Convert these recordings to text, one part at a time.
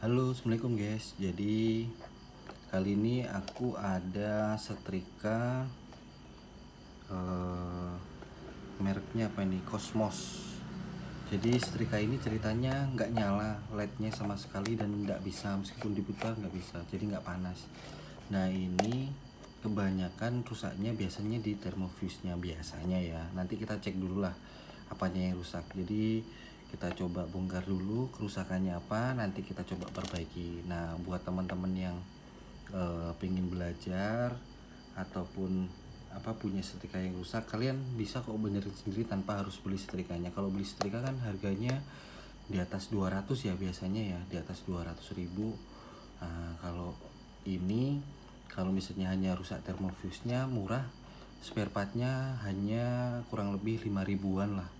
Halo, assalamualaikum guys. Jadi kali ini aku ada setrika mereknya apa ini? Cosmos. Jadi setrika ini ceritanya nggak nyala LED-nya sama sekali dan nggak bisa, meskipun diputar nggak bisa. Jadi nggak panas. Nah ini kebanyakan rusaknya biasanya di thermofuse-nya biasanya ya. Nanti kita cek dulu lah apanya yang rusak. Jadi kita coba bongkar dulu kerusakannya apa, nanti kita coba perbaiki. Nah buat teman-teman yang pengen belajar ataupun punya setrika yang rusak, kalian bisa kok benerin sendiri tanpa harus beli setrikanya. Kalau beli setrika kan harganya di atas 200 ya biasanya ya, di atas 200.000. Nah, kalau misalnya hanya rusak thermofuse-nya murah, spare partnya hanya kurang lebih 5 ribuan lah,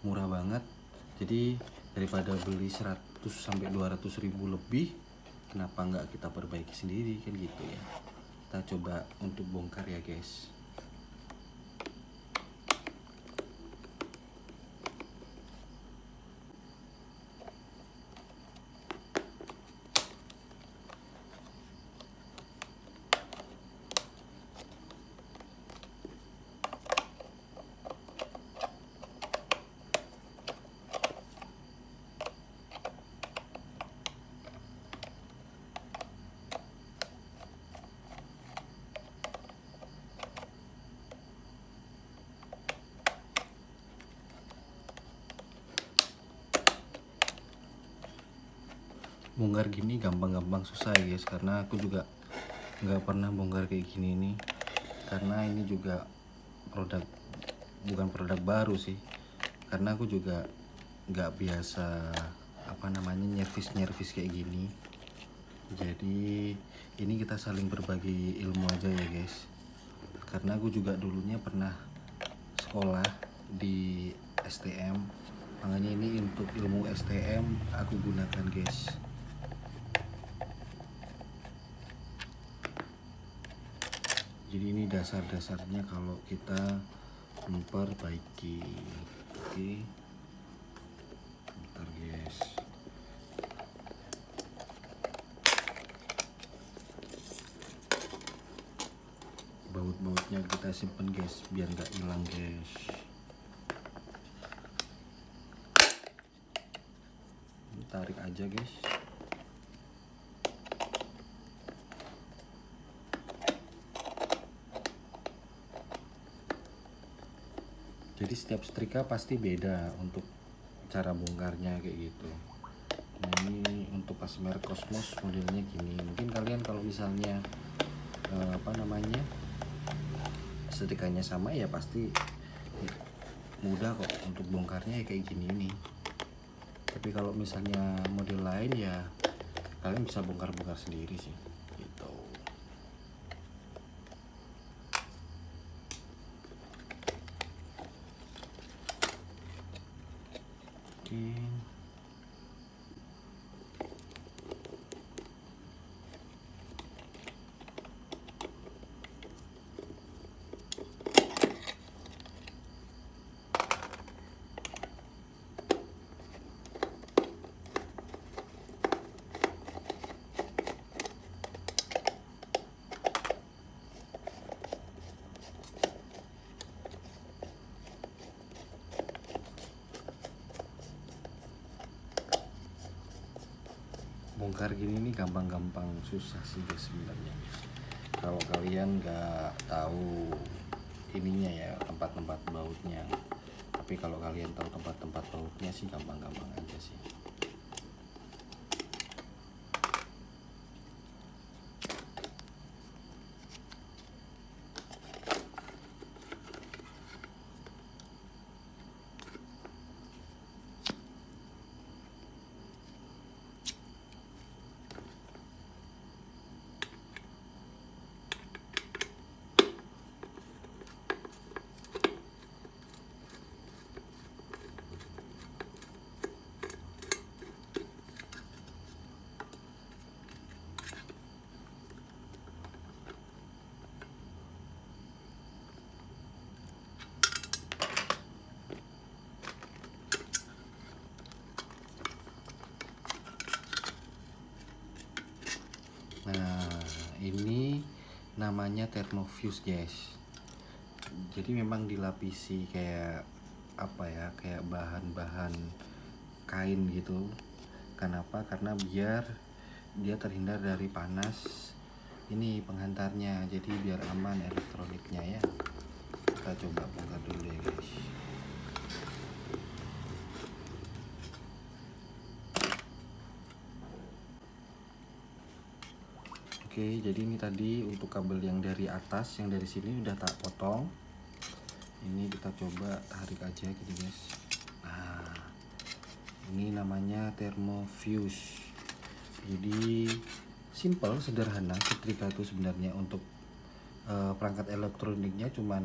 murah banget. Jadi daripada beli 100 sampai 200 ribu lebih, kenapa nggak kita perbaiki sendiri kan gitu ya. Kita coba untuk bongkar ya guys. Bongkar gini gampang-gampang susah ya guys, karena aku juga nggak pernah bongkar kayak gini nih, karena ini juga bukan produk baru sih, karena aku juga nggak biasa nyervis kayak gini. Jadi ini kita saling berbagi ilmu aja ya guys, karena aku juga dulunya pernah sekolah di STM, makanya ini untuk ilmu STM aku gunakan guys. Jadi ini dasar-dasarnya kalau kita memperbaiki. Oke, bentar guys. Baut-bautnya kita simpen guys, biar nggak hilang guys. Tarik aja guys. Jadi setiap setrika pasti beda untuk cara bongkarnya kayak gitu. Nah ini untuk pas merek Cosmos modelnya gini. Mungkin kalian kalau misalnya setrikanya sama ya pasti mudah kok untuk bongkarnya ya kayak gini nih. Tapi kalau misalnya model lain ya kalian bisa bongkar-bongkar sendiri sih gitu. Oke. Bongkar gini nih gampang-gampang susah sih guys sebenarnya. Kalau kalian nggak tahu ininya ya, tempat-tempat bautnya. Tapi kalau kalian tahu tempat-tempat bautnya sih gampang-gampang aja sih. Nah, ini namanya thermofuse guys. Jadi memang dilapisi kayak apa ya, kayak bahan-bahan kain gitu. Kenapa? Karena biar dia terhindar dari panas. Ini penghantarnya, jadi biar aman elektroniknya ya. Kita coba bongkar dulu ya guys. Oke, jadi ini tadi untuk kabel yang dari atas, yang dari sini udah tak potong. Ini kita coba tarik aja gitu guys. Nah, ini namanya thermofuse. Jadi simple, sederhana setrika itu sebenarnya. Untuk perangkat elektroniknya cuman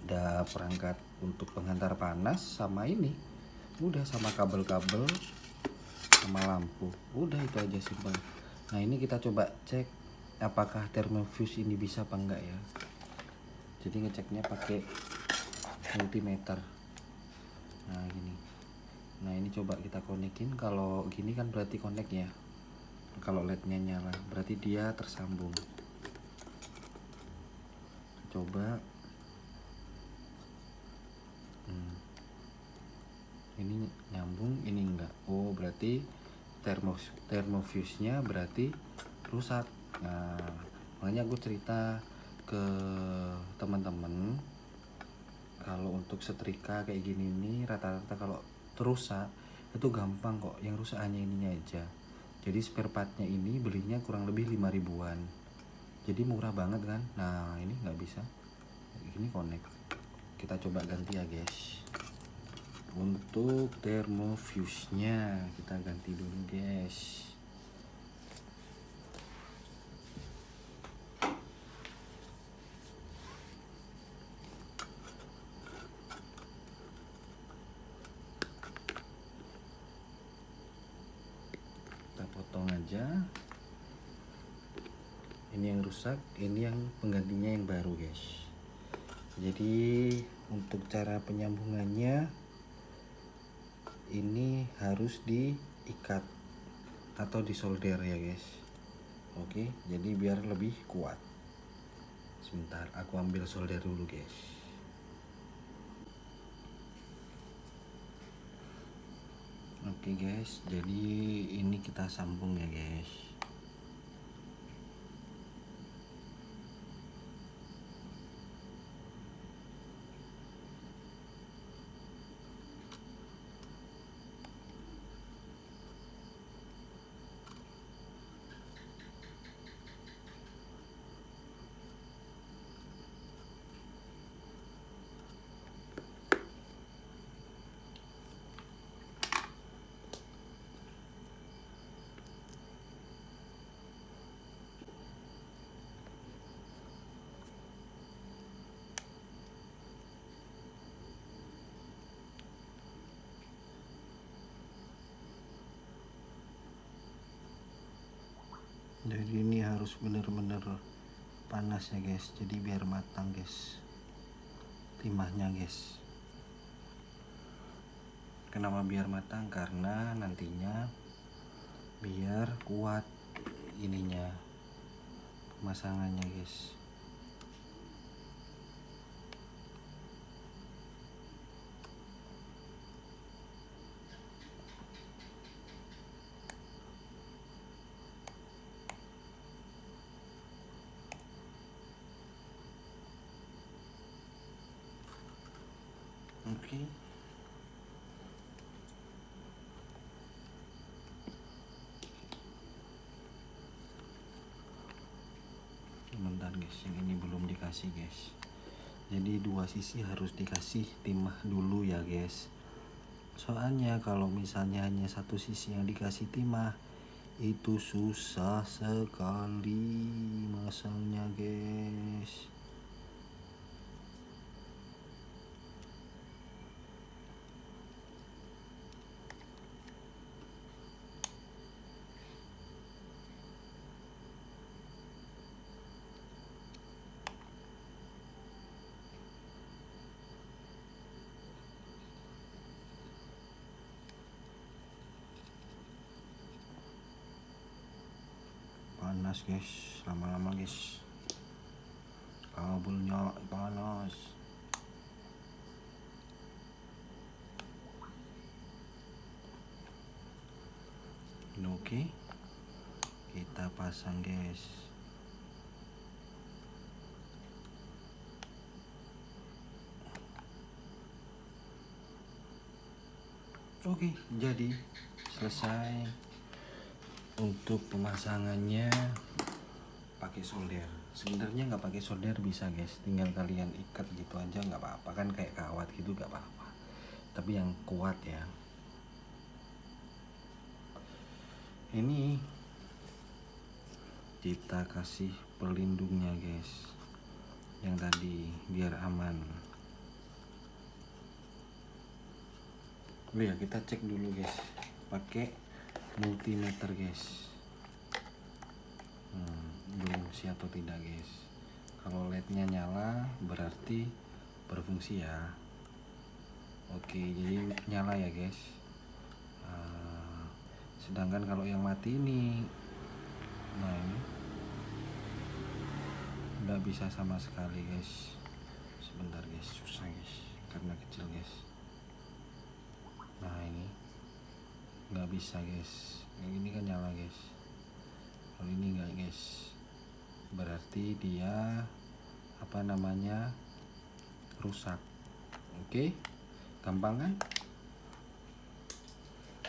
ada perangkat untuk penghantar panas sama ini, udah, sama kabel-kabel sama lampu, udah itu aja simple. Nah ini kita coba cek apakah thermofuse ini bisa apa enggak ya. Jadi ngeceknya pakai multimeter. Nah gini. Nah ini coba kita konekin. Kalau gini kan berarti connect ya. Kalau LED-nya nyala berarti dia tersambung. Coba. Ini nyambung, ini enggak. Oh berarti thermofuse-nya berarti rusak. Nah makanya aku cerita ke teman-teman, kalau untuk setrika kayak gini nih rata-rata kalau rusak itu gampang kok, yang rusak hanya ininya aja. Jadi spare partnya ini belinya kurang lebih 5 ribuan, jadi murah banget kan. Nah ini nggak bisa, ini connect. Kita coba ganti ya guys. Untuk thermofuse nya kita ganti dulu guys. Kita potong aja. Ini yang rusak, ini yang penggantinya yang baru guys. Jadi untuk cara penyambungannya ini harus diikat atau disolder ya guys. Oke, jadi biar lebih kuat. Sebentar, aku ambil solder dulu guys. Oke guys, jadi ini kita sambung ya guys. Jadi ini harus bener-bener panas ya guys, jadi biar matang guys timahnya guys. Kenapa biar matang? Karena nantinya biar kuat ininya pemasangannya guys. Oke. Bentar guys, yang ini belum dikasih guys. Jadi dua sisi harus dikasih timah dulu ya guys. Soalnya kalau misalnya hanya satu sisi yang dikasih timah itu susah sekali masangnya guys. panas guys, lama-lama guys kabelnya panas. Oke, kita pasang guys. Oke, jadi selesai untuk pemasangannya pakai solder. Sebenarnya nggak pakai solder bisa guys, tinggal kalian ikat gitu aja nggak apa-apa, kan kayak kawat gitu nggak apa-apa, tapi yang kuat ya. Ini kita kasih pelindungnya guys, yang tadi biar aman. Oh ya, kita cek dulu guys pakai multimeter guys. Berfungsi atau tidak guys. Kalau lednya nyala berarti berfungsi ya. Oke, jadi nyala ya guys. Sedangkan kalau yang mati ini, nah ini nggak bisa sama sekali guys. Sebentar guys, susah guys karena kecil guys. Nah ini nggak bisa guys, yang ini kan nyala guys, kalau ini nggak guys, berarti dia apa namanya rusak. Oke, gampang kan?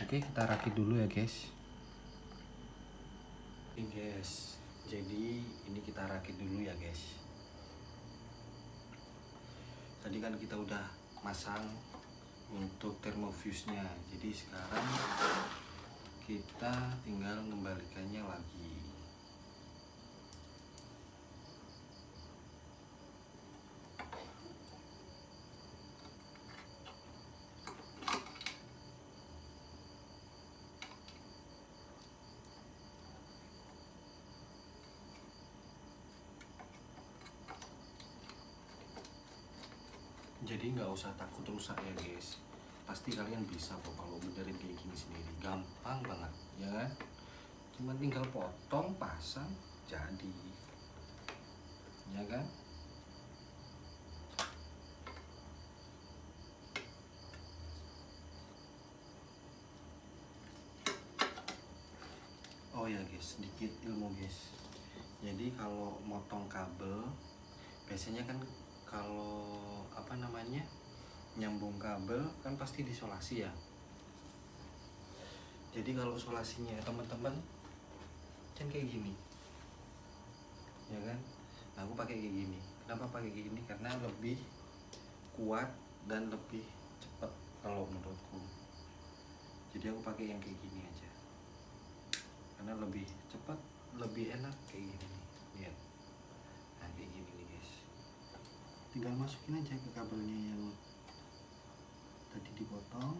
Oke, kita rakit dulu ya guys. Oke guys, jadi ini kita rakit dulu ya guys. Tadi kan kita udah masang untuk thermofuse-nya, jadi sekarang kita tinggal mengembalikannya lagi. Jadi nggak usah takut rusak ya guys, pasti kalian bisa kok kalau benerin kayak gini sendiri, gampang banget ya kan, cuma tinggal potong pasang jadi ya kan. Oh ya guys, sedikit ilmu guys, jadi kalau motong kabel biasanya kan kalau apa namanya nyambung kabel kan pasti disolasi ya. Jadi kalau solasinya teman-teman kan kayak gini ya kan, nah, aku pakai kayak gini. Kenapa pakai kayak gini? Karena lebih kuat dan lebih cepat kalau menurutku. Jadi aku pakai yang kayak gini aja karena lebih cepat, lebih enak kayak gini nih. Lihat, nah kayak gini nih guys, tinggal masukin aja ke kabelnya yang tadi dipotong.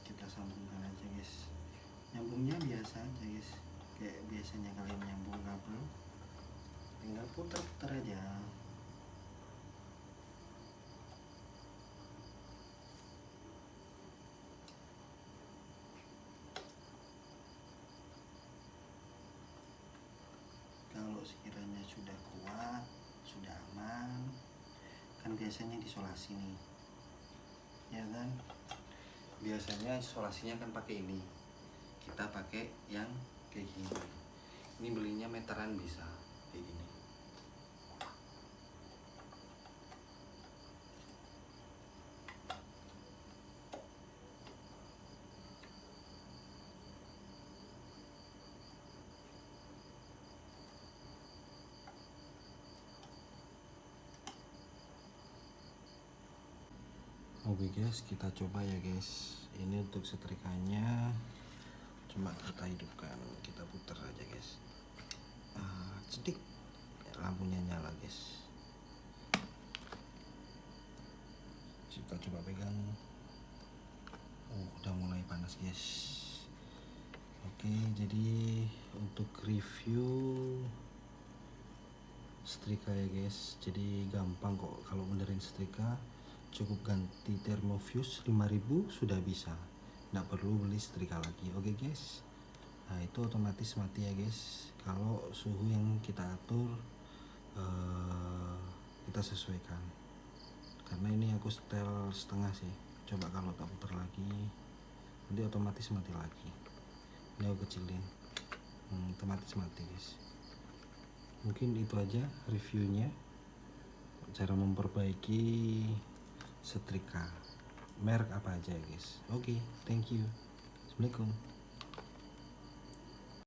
Kita sambungkan aja guys, nyambungnya biasa aja guys, kayak biasanya kalian nyambung kabel, tinggal putar-putar aja. Kalau sekiranya sudah kuat, sudah aman, kan biasanya disolasi nih ya kan, biasanya isolasinya kan pakai ini, kita pakai yang kayak gini. Ini belinya meteran bisa kayak gini. Oke guys, kita coba ya guys. Ini untuk setrikanya, cuma kita hidupkan, kita putar aja guys. Cedik, lampunya nyala guys. Kita coba pegang. Udah mulai panas guys. Oke, jadi untuk review setrika ya guys. Jadi gampang kok kalau benerin setrika, cukup ganti thermofuse 5000 sudah bisa, nggak perlu beli setrika lagi. Oke guys, nah itu otomatis mati ya guys kalau suhu yang kita atur kita sesuaikan. Karena ini aku setel setengah sih, coba kalau tak putar lagi nanti otomatis mati lagi. Ini aku kecilin, otomatis mati guys. Mungkin itu aja reviewnya, cara memperbaiki setrika merek apa aja ya guys. Oke, thank you. Assalamualaikum.